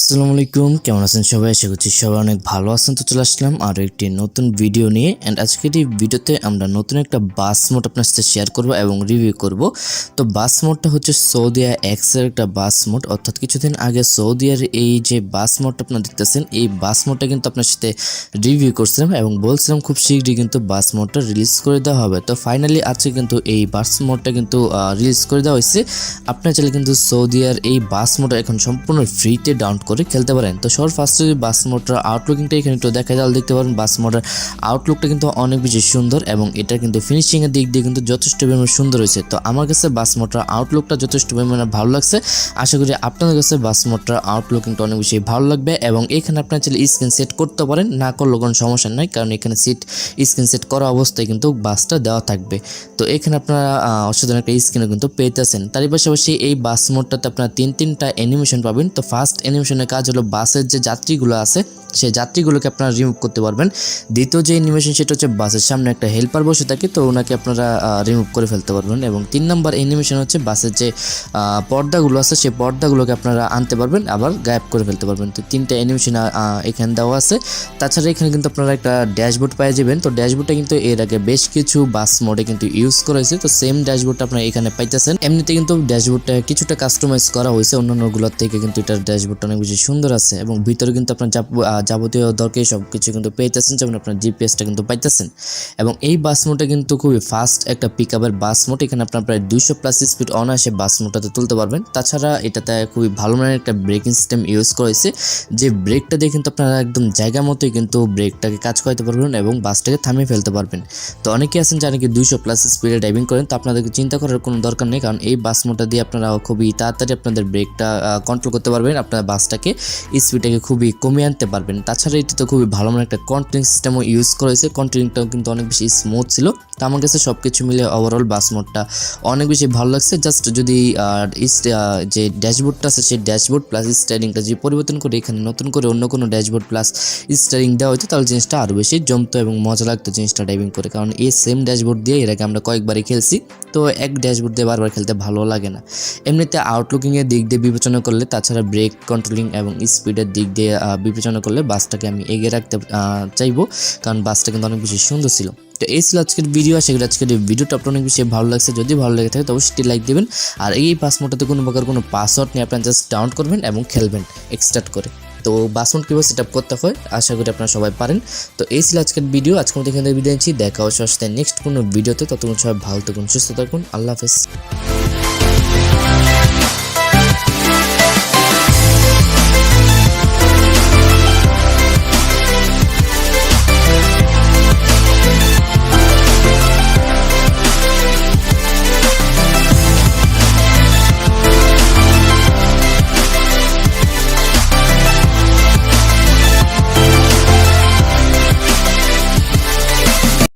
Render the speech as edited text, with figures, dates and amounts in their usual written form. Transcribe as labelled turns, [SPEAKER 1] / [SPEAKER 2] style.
[SPEAKER 1] আসসালামু আলাইকুম, কেমন আছেন সবাই? আশা করছি সবাই অনেক ভালো আছেন। তো চলে আসলাম আরও একটি নতুন ভিডিও নিয়ে। অ্যান্ড আজকের এই ভিডিওতে আমরা নতুন একটা বাস মোড আপনার সাথে শেয়ার করব এবং রিভিউ করব। তো বাস মোডটা হচ্ছে সৌদিয়া এক্সের একটা বাস মোড, অর্থাৎ কিছুদিন আগে সৌদিয়ার এই যে বাস মোডটা আপনারা দেখতেছেন, এই বাস মোডটা কিন্তু আপনার সাথে রিভিউ করছিলাম এবং বলছিলাম খুব শীঘ্রই কিন্তু বাস মোডটা রিলিজ করে দেওয়া হবে। তো ফাইনালি আজকে কিন্তু এই বাস মোডটা কিন্তু রিলিজ করে দেওয়া হয়েছে। আপনার চাইলে কিন্তু সৌদিয়ার এই বাস মোডটা এখন সম্পূর্ণ ফ্রিতে ডাউনলোড করে খেলতে পারেন। তো সবার ফার্স্টে যদি বাস মোডটার আউটলুকিংটা এখানে একটু দেখা যায়, দেখতে পারেন বাস মোডের আউটলুকটা কিন্তু অনেক বেশি সুন্দর এবং এটা কিন্তু ফিনিশিং এর দিক দিয়ে কিন্তু যথেষ্ট পরিমাণে সুন্দর হয়েছে। তো আমার কাছে বাস মোডটার আউটলুকটা যথেষ্ট পরিমাণে ভালো লাগছে। আশা করি আপনাদের কাছে বাস মোডটার আউটলুকিংটা অনেক বেশি ভালো লাগবে এবং এখানে আপনারা চাইলে স্ক্রিন সেট করতে পারেন, না করলেও কোনো সমস্যা নাই, কারণ এখানে স্ক্রিন সেট করা অবস্থায় কিন্তু বাসটা দেওয়া থাকবে। তো এখানে আপনারা অসাধারণ একটা স্ক্রিনও কিন্তু পেতেছেন। তারই পাশাপাশি এই বাস মোডটাতে আপনারা তিনটা অ্যানিমেশন পাবেন। তো ফার্স্ট অ্যানিমেশনের কাজ হলো বাসের যে যাত্রীগুলো আছে সেই যাত্রীগুলোকে আপনারা রিমুভ করতে পারবেন। দ্বিতীয় যে অ্যানিমেশন সেটা হচ্ছে বাসের সামনে একটা হেল্পার বসে থাকে, তো ওনাকে আপনারা রিমুভ করে ফেলতে পারবেন। এবং 3 নম্বর অ্যানিমেশন হচ্ছে বাসের যে পর্দাগুলো আছে সেই পর্দাগুলোকে আপনারা আনতে পারবেন, আবার গায়েব করে ফেলতে পারবেন। তো 3টা অ্যানিমেশন এখানে দেওয়া আছে। তাছাড়া এখানে কিন্তু আপনারা একটা ড্যাশবোর্ড পেয়ে যাবেন। তো ড্যাশবোর্ডটা কিন্তু এর আগে বেশ কিছু বাস মোডে কিন্তু ইউজ করা হয়েছে, তো সেম ড্যাশবোর্ডটা আপনারা এখানে পাইতেছেন। এমনিতে কিন্তু ড্যাশবোর্ডটা কিছুটা কাস্টমাইজ করা হয়েছে অন্যান্যগুলোর থেকে, কিন্তু এটার ড্যাশবোর্ডটা অনেক বেশি সুন্দর আছে এবং ভিতরে কিন্তু আপনার যাবতীয় দরকারি সব কিছু কিন্তু পেয়েছেন, যেমন আপনার জিপিএসটা কিন্তু পাইতেছেন। এবং এই বাস মোডটা কিন্তু খুবই ফাস্ট একটা পিক আপের বাস মোড। এখানে আপনার প্রায় 200+ স্পিড অনায়াসে বাস মোডটাতে তুলতে পারবেন। তাছাড়া এটাতে খুবই ভালো মানের একটা ব্রেকিং সিস্টেম ইউজ করা হয়েছে, যে ব্রেকটা দিয়ে কিন্তু আপনারা একদম জায়গা মতোই কিন্তু ব্রেকটাকে কাজ করাতে পারবেন এবং বাসটাকে থামিয়ে ফেলতে পারবেন। তো অনেকে আছেন যারা কি 200+ স্পিডে ড্রাইভিং করেন, তো আপনাদেরকে চিন্তা করার কোনো দরকার নেই, কারণ এই বাস মোডটা দিয়ে আপনারা খুবই তাড়াতাড়ি আপনাদের ব্রেকটা কন্ট্রোল করতে পারবেন, আপনার বাসটাকে স্পিডটাকে খুবই কমিয়ে আনতে পারবেন। তাছাড়া এটিতে খুবই ভালো মানের একটা কন্ট্রোলিং সিস্টেমও ইউজ করা হয়েছে, কন্ট্রোলিংটাও কিন্তু অনেক বেশি স্মুথ ছিল। তো আমার কাছে সব কিছু মিলে ওভারঅল বাস মোডটা অনেক বেশি ভালো লাগছে। জাস্ট যদি যে ড্যাশবোর্ডটা আছে সেই ড্যাশবোর্ড প্লাস স্টিয়ারিংটা যদি পরিবর্তন করে এখানে নতুন করে অন্য কোনো ড্যাশবোর্ড প্লাস স্টিয়ারিং দেওয়া হতো, তাহলে জিনিসটা আরও বেশি জমতো এবং মজা লাগতো জিনিসটা ড্রাইভিং করে, কারণ এই সেম ড্যাশবোর্ড দিয়ে এর আগে আমরা কয়েকবারই খেলছি, তো এক ড্যাশবোর্ড দিয়ে বারবার খেলতে ভালো লাগে না। এমনিতে আউটলুকিংয়ের দিক দিয়ে বিবেচনা করলে, তাছাড়া ব্রেক কন্ট্রোলিং এবং স্পিডের দিক দিয়ে বিবেচনা করলে বাসটাকে আমি এগিয়ে রাখতে চাইবো, কারণ বাসটা কিন্তু অনেক বেশি সুন্দর ছিল। তো এই ছিল আজকের ভিডিও। আশা করি আজকের এই ভিডিওটা আপনার অনেক বেশি ভালো লাগছে। যদি ভালো লেগে থাকে তো অবশ্যই লাইক দেবেন। আর এই বাস মোডটাতে কোনো প্রকার কোনো পাসওয়ার্ড নিয়ে আপনারা জাস্ট ডাউনলোড করবেন এবং খেলবেন এক্সট্রাক্ট করে। তো বাস মোড কীভাবে সেট আপ করতে হয় আশা করি আপনারা সবাই পারেন। তো এই ছিল আজকের ভিডিও। আজকের মধ্যে এখান থেকে বিদায় নিচ্ছি, দেখা হচ্ছে আসতে নেক্সট কোনো ভিডিওতে। ততক্ষণ সবাই ভালো থাকুন, সুস্থ থাকুন, আল্লাহ হাফেজ।